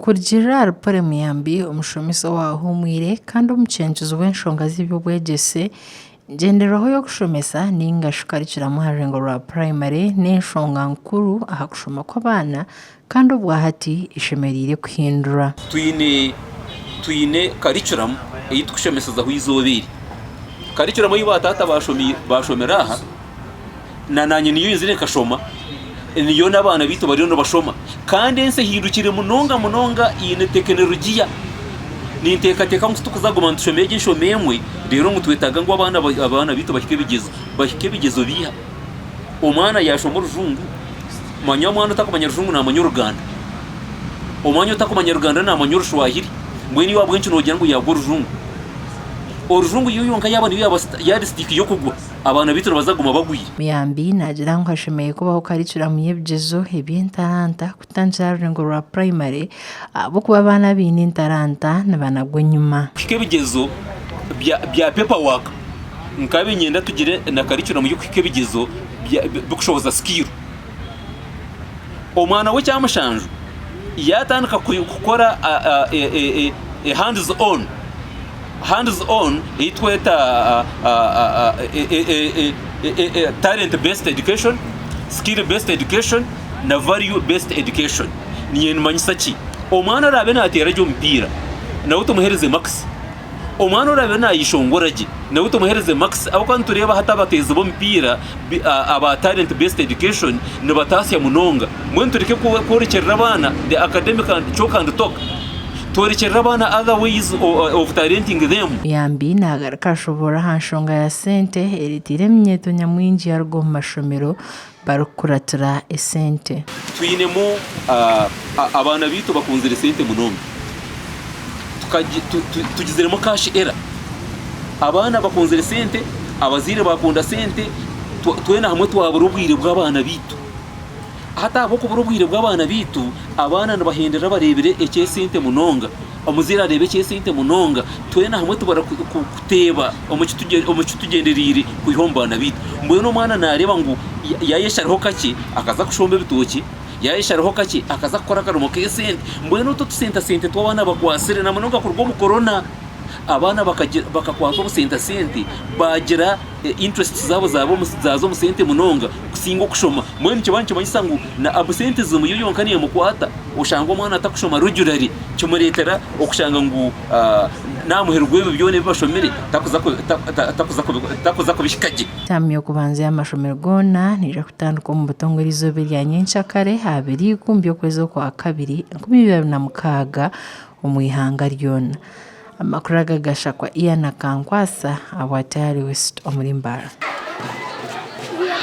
Okurugira rupare muyambi Enshomesa wahumwire kandi omucenjuzi w'enshonga z'ebyobwegyese ngenderaho y'okushomesa ninga shukarikiramu Aharurengo rwa primary n'enshonga nkuru aha kushoma kw'abaana kandi obwahati ishemereire kuhindura. Twine curriculum eyitukushomesezaho izobere. Curriculum eyi batata bashomera aha nanye niyo yinzire kashoma niyo n'abaana bitu bariyo no bashoma kandi ense hindukire munonga ine tekinolojiya nintekateka ngo tukuzaguma ntushomeye nshomemwe rero mutwetaga ngo abana bitu bahike bigezo biha omwana yashoma urujungu manya mwana utakumanya urujungu na manya uruganda omwana utakumanya uruganda na manya urushwahili mbweni wabwenshi nogira ngo yagwa urujungu yuyonka yabana yari stick yo kugwa abana bitu bazaguma bagwiye. Muyambi nagira ngo hashemeye kubaho curriculum y'ebyezo eby'entaranta kutangira Aharurengo rwa primary abo kuba abana bine entaranta nabanagwe nyuma kikebigezo bya paperwork nkabe nyenda tugire na curriculum yo kikebigezo bikushoboza skill omwana we cyamushanju yatandika gukora hands on itweta talent based education, skill based education na value based education. Niye numanyisa ki omwana arabe natera ryo mpira nawe tumuhereze max omwana arabe nayishongoraje nawe tumuhereze max abo kandi tureba hatabateze bo mpira aba talent based education no batasya munonga mwe tureke kwerekera abana the academic and chalk and talk torekera abana other ways of talenting them. Muyambi nagaraka ashobora hanshonga ya sente eritire mnyeto nyamwinji yarwo mu mashomero barukuratura esente twinemo abana bitu bakunzira sente munonga tugizeremo cash era abana bakunzira sente abazire bakunda sente twena hamwe twabura ubwire bw'abana bitu hata abo kubura ubwire bw'abana bitu abana nabahendera barebere ekesente munonga omuzira arebe ekesente munonga twena hamwe tubara kuteba omucyo tugenderire kuihombana bitu mbwe no mwana nareba ngo yayeshariho kake akaza kushomba bitoki yayeshariho kake akaza gukora karumo kesente mbwe no tutusenta twabana bakwasire na munonga kurwo mu corona abana bakakwasa sente bagira interest zabo zazo mu sente munonga kusingo kushoma mwe nicyo bantu banyisangu na absente zo muyo yonkaniye mukwata ushanga umwana atakushoma regularly cyumuretera okushanga ngo namuherugwe byone bashomere takuza kubishikaje tamyo kubanza y'amashomero gona nije kutanduka mu butongwe rizobe rya nyenshakare habiri kumbyo kwezo kwa kabiri 2026 umwihanga ryona amakuru agashakwa iya na kankwasa awatari West Mbarara.